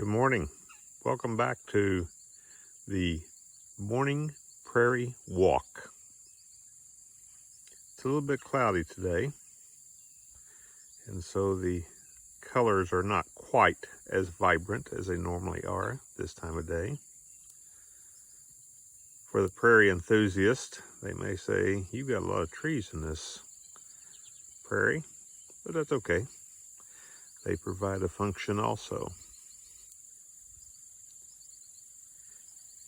Good morning. Welcome back to the morning prairie walk. It's a little bit cloudy today, and so the colors are not quite as vibrant as they normally are this time of day. For the prairie enthusiast, they may say, "You've got a lot of trees in this prairie," but that's okay. They provide a function also.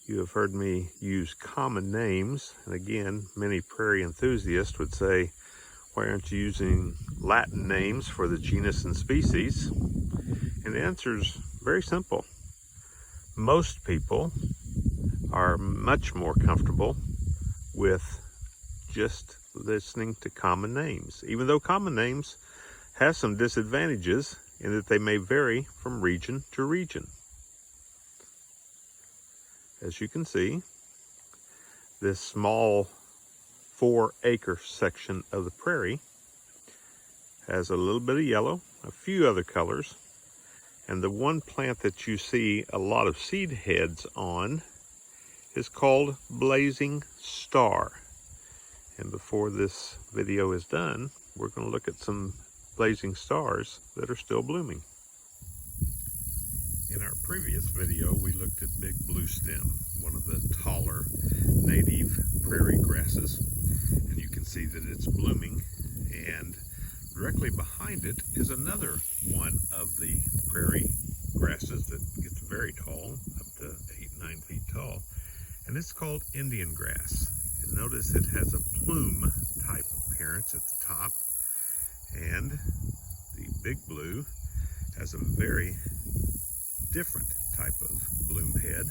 You have heard me use common names, and again, many prairie enthusiasts would say, why aren't you using Latin names for the genus and species? And the answer is very simple. Most people are much more comfortable with just listening to common names, even though common names have some disadvantages in that they may vary from region to region. As you can see, this small 4-acre section of the prairie has a little bit of yellow, a few other colors, and the one plant that you see a lot of seed heads on is called blazing star. And before this video is done, we're going to look at some blazing stars that are still blooming. In our previous video, we looked at big blue stem, one of the taller native prairie grasses, and you can see that it's blooming, and directly behind it is another one of the prairie grasses that gets very tall, up to 8-9 feet tall, and it's called Indian grass. And notice it has a plume type appearance at the top, and the big blue has a very different type of bloom head,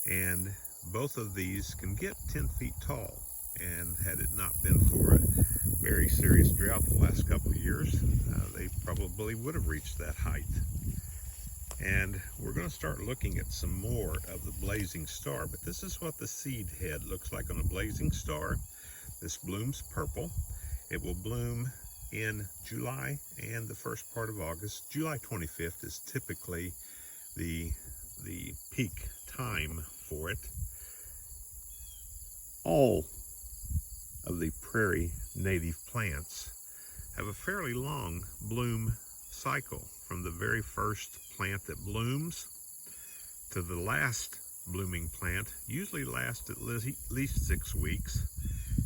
and both of these can get 10 feet tall, and had it not been for a very serious drought the last couple of years, they probably would have reached that height. And we're going to start looking at some more of the blazing star, but this is what the seed head looks like on a blazing star. This blooms purple. It will bloom in July and the first part of August. July 25th is typically the peak time for it. All of the prairie native plants have a fairly long bloom cycle, from the very first plant that blooms to the last blooming plant. Usually lasts at least 6 weeks,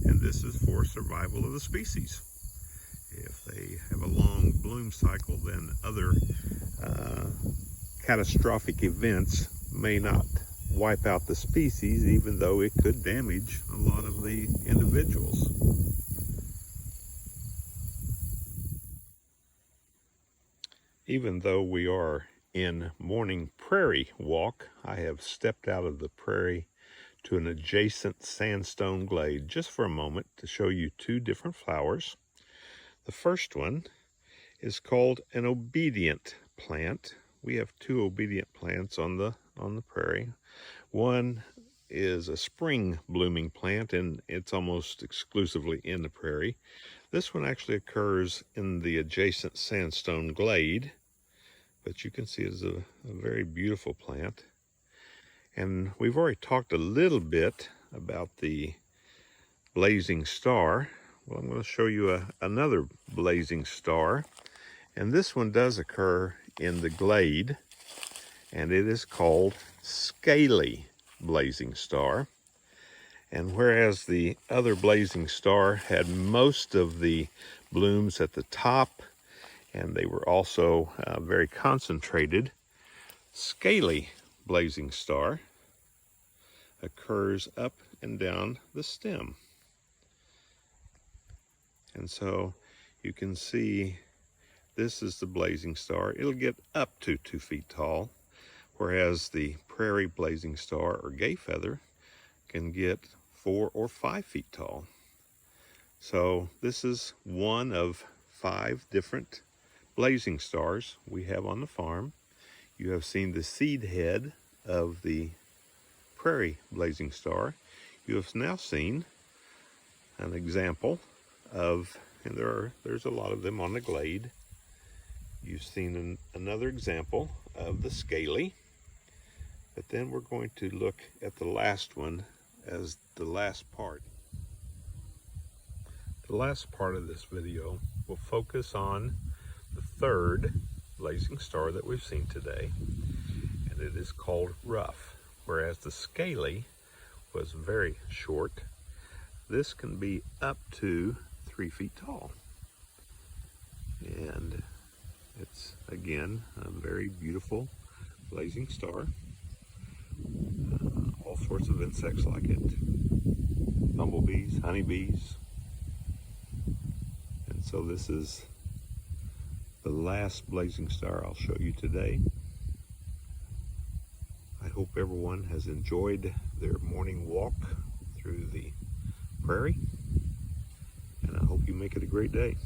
and this is for survival of the species. If they have a long bloom cycle, then other catastrophic events may not wipe out the species, even though it could damage a lot of the individuals. Even though we are in morning prairie walk, I have stepped out of the prairie to an adjacent sandstone glade just for a moment to show you two different flowers. The first one is called an obedient plant. We have two obedient plants on the prairie. One is a spring blooming plant, and it's almost exclusively in the prairie. This one actually occurs in the adjacent sandstone glade, but you can see it is a very beautiful plant. And we've already talked a little bit about the blazing star. Well, I'm going to show you another blazing star, and this one does occur in the glade, and it is called scaly blazing star. And whereas the other blazing star had most of the blooms at the top, and they were also very concentrated, scaly blazing star occurs up and down the stem. And so you can see this is the blazing star. It'll get up to 2 feet tall, whereas the prairie blazing star or gay feather can get 4 or 5 feet tall. So this is one of 5 different blazing stars we have on the farm. You have seen the seed head of the prairie blazing star. You have now seen an example of, and there's a lot of them on the glade. You've seen another example of the scaly, but then we're going to look at the last one as the last part. The last part of this video will focus on the third blazing star that we've seen today, and it is called rough, whereas the scaly was very short. This can be up to 3 feet tall, and it's again a very beautiful blazing star. All sorts of insects like it, bumblebees, honeybees. And so this is the last blazing star I'll show you today. I hope everyone has enjoyed their morning walk through the prairie, and I hope you make it a great day.